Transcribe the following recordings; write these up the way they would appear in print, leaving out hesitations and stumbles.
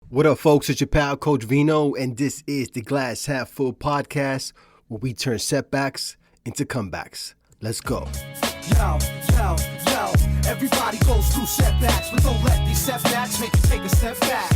What up, folks? It's your pal, Coach Vino, and this is the Glass Half Full podcast where we turn setbacks into comebacks. Let's go. Yo, everybody goes through setbacks, but don't let these setbacks make you take a step back.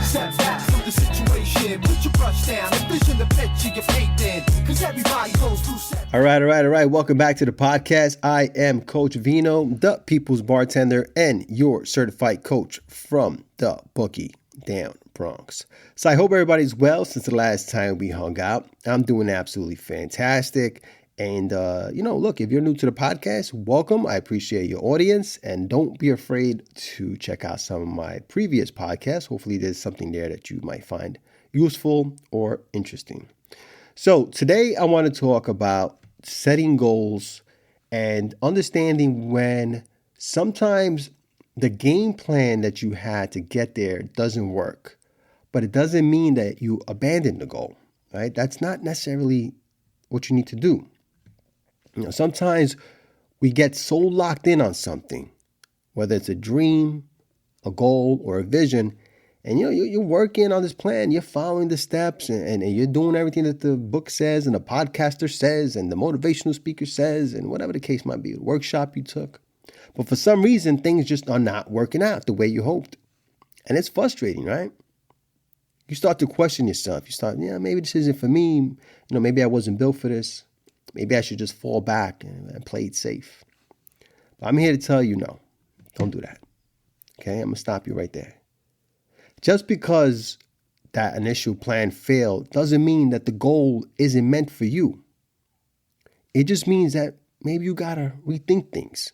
Step back from the situation, put your brush down, envision the picture you're painting, because everybody goes through setbacks. All right. Welcome back to the podcast. I am Coach Vino, the people's bartender, and your certified coach from the Boogie Down Bronx. So I hope everybody's well since the last time we hung out. I'm doing absolutely fantastic. And, look, if you're new to the podcast, welcome. I appreciate your audience. And don't be afraid to check out some of my previous podcasts. Hopefully there's something there that you might find useful or interesting. So today I want to talk about setting goals and understanding when sometimes the game plan that you had to get there doesn't work. But it doesn't mean that you abandon the goal, right? That's not necessarily what you need to do. Sometimes we get so locked in on something, whether it's a dream, a goal, or a vision, and you're working on this plan, you're following the steps, and you're doing everything that the book says, and the podcaster says, and the motivational speaker says, and whatever the case might be, the workshop you took. But for some reason, things just are not working out the way you hoped. And it's frustrating, right? You start to question yourself. You start, maybe this isn't for me. Maybe I wasn't built for this. Maybe I should just fall back and play it safe. But I'm here to tell you, no, don't do that. Okay, I'm going to stop you right there. Just because that initial plan failed doesn't mean that the goal isn't meant for you. It just means that maybe you got to rethink things.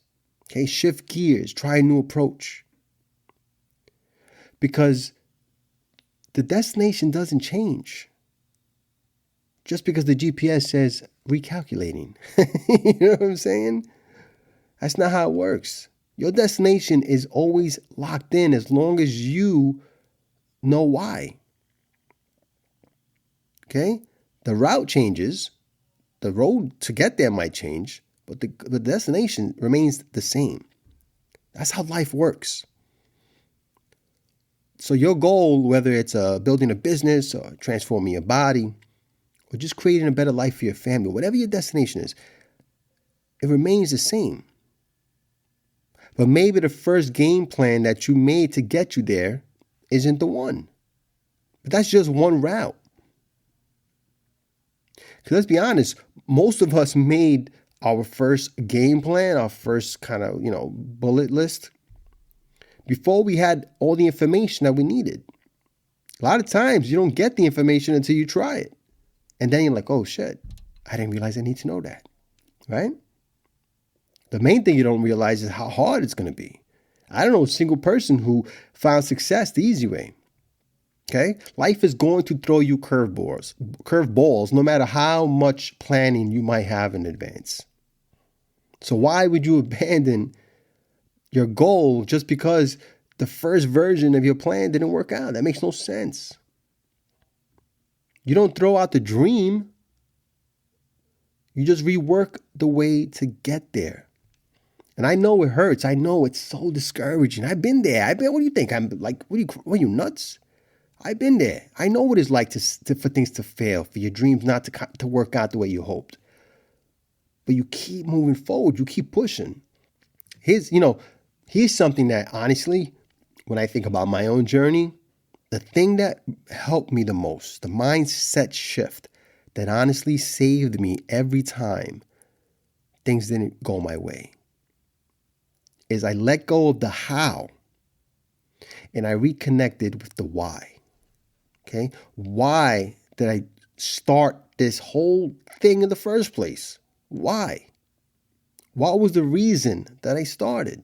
Okay, shift gears, try a new approach. Because the destination doesn't change just because the GPS says recalculating. You know what I'm saying? That's not how it works. Your destination is always locked in as long as you know why. Okay? The route changes. The road to get there might change, but the destination remains the same. That's how life works. So your goal, whether it's building a business or transforming your body or just creating a better life for your family, whatever your destination is, it remains the same. But maybe the first game plan that you made to get you there isn't the one. But that's just one route. Because let's be honest, most of us made our first game plan, our first kind of, bullet list, before we had all the information that we needed. A lot of times you don't get the information until you try it. And then you're like, oh shit, I didn't realize I need to know that, right? The main thing you don't realize is how hard it's going to be. I don't know a single person who found success the easy way. Okay? Life is going to throw you curveballs, no matter how much planning you might have in advance. So why would you abandon your goal just because the first version of your plan didn't work out? That makes no sense. You don't throw out the dream. You just rework the way to get there. And I know it hurts. I know it's so discouraging. I've been there. What do you think? I'm like, what are you nuts? I've been there. I know what it's like for things to fail, for your dreams not to work out the way you hoped. But you keep moving forward. You keep pushing. Here's something that honestly, when I think about my own journey, the thing that helped me the most, the mindset shift that honestly saved me every time things didn't go my way, is I let go of the how and I reconnected with the why. Okay? Why did I start this whole thing in the first place? Why? What was the reason that I started?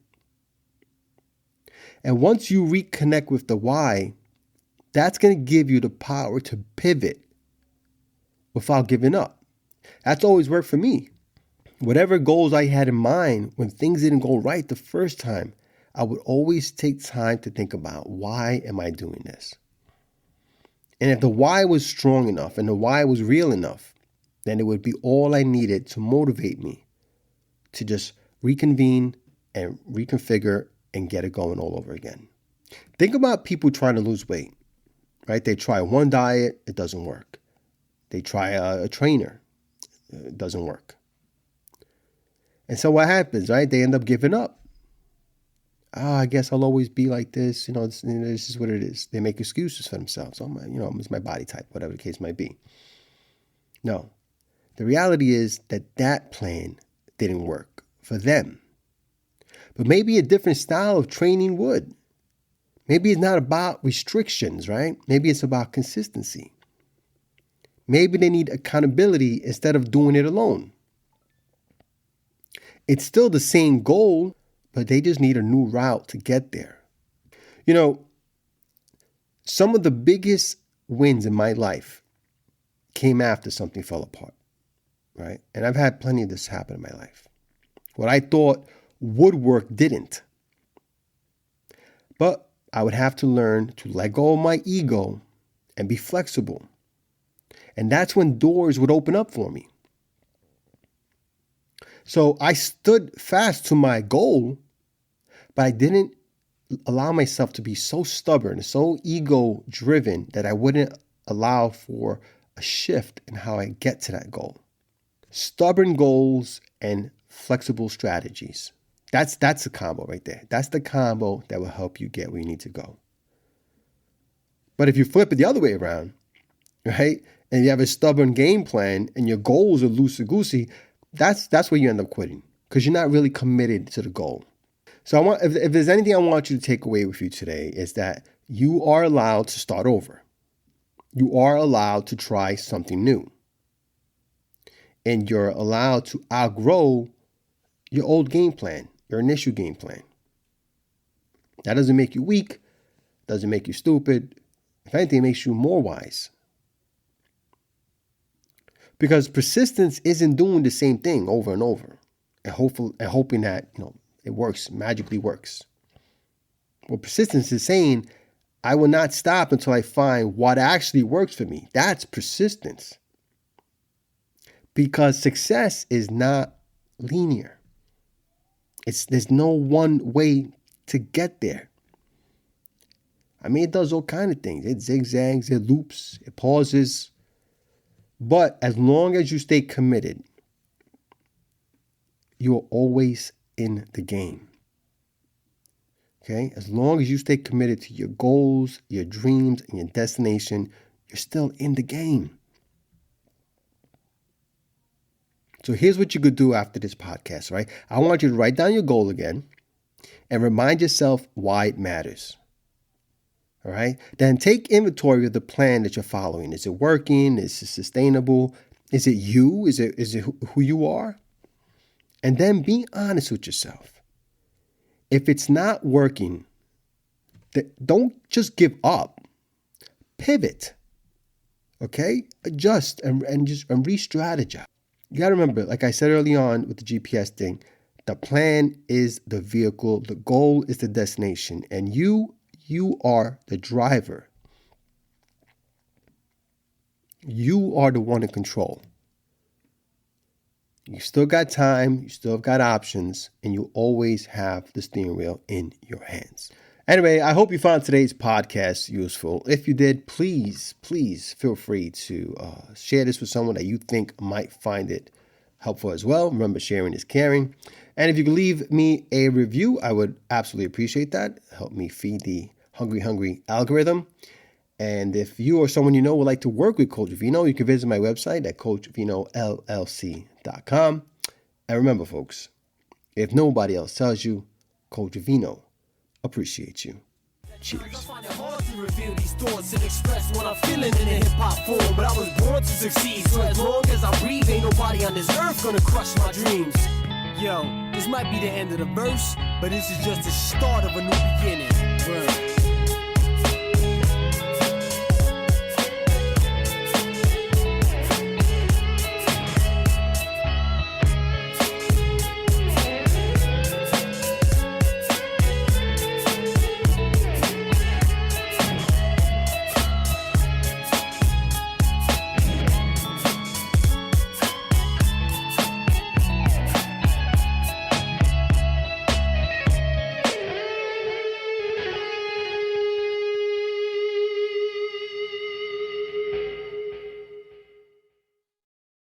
And once you reconnect with the why, that's going to give you the power to pivot without giving up. That's always worked for me. Whatever goals I had in mind, when things didn't go right the first time, I would always take time to think about, why am I doing this? And if the why was strong enough and the why was real enough, then it would be all I needed to motivate me to just reconvene and reconfigure and get it going all over again. Think about people trying to lose weight. right? They try one diet, it doesn't work. They try a trainer, it doesn't work. And so what happens, right? They end up giving up. Oh, I guess I'll always be like this. This is what it is. They make excuses for themselves. Oh, it's my body type, whatever the case might be. No, the reality is that plan didn't work for them. But maybe a different style of training would. Maybe it's not about restrictions, right? Maybe it's about consistency. Maybe they need accountability instead of doing it alone. It's still the same goal, but they just need a new route to get there. Some of the biggest wins in my life came after something fell apart, right? And I've had plenty of this happen in my life. What I thought would work didn't. But I would have to learn to let go of my ego and be flexible. And that's when doors would open up for me. So I stood fast to my goal, but I didn't allow myself to be so stubborn, so ego-driven that I wouldn't allow for a shift in how I get to that goal. Stubborn goals and flexible strategies. That's the combo right there. That's the combo that will help you get where you need to go. But if you flip it the other way around, right, and you have a stubborn game plan and your goals are loosey-goosey, that's where you end up quitting because you're not really committed to the goal. So if there's anything I want you to take away with you today is that you are allowed to start over. You are allowed to try something new. And you're allowed to outgrow your old game plan, your initial game plan. That doesn't make you weak, doesn't make you stupid. If anything, it makes you more wise. Because persistence isn't doing the same thing over and over and hoping that, it works, magically works. Well, persistence is saying, I will not stop until I find what actually works for me. That's persistence. Because success is not linear. There's no one way to get there. It does all kinds of things. It zigzags, it loops, it pauses. But as long as you stay committed, you're always in the game. Okay? As long as you stay committed to your goals, your dreams, and your destination, you're still in the game. So here's what you could do after this podcast, right? I want you to write down your goal again and remind yourself why it matters. All right. Then take inventory of the plan that you're following. Is it working? Is it sustainable? Is it you? Is it who you are? And then be honest with yourself. If it's not working, don't just give up. Pivot. Okay? Adjust and re-strategize. You got to remember, like I said early on with the GPS thing, the plan is the vehicle. The goal is the destination. And you are the driver. You are the one in control. You still got time, you still got options, and you always have the steering wheel in your hands. Anyway, I hope you found today's podcast useful. If you did, please feel free to share this with someone that you think might find it helpful as well. Remember, sharing is caring. And if you could leave me a review, I would absolutely appreciate that. Help me feed the hungry algorithm. And if you or someone you know would like to work with Coach Vino, you can visit my website at coachvinollc.com. And remember, folks, if nobody else tells you, Coach Vino appreciates you. Cheers. I find it hard to reveal these thoughts and express what I'm feeling in a hip-hop form. But I was born to succeed, so as long as I breathe, ain't nobody on this earth gonna crush my dreams. Yo, this might be the end of the verse, but this is just the start of a new beginning.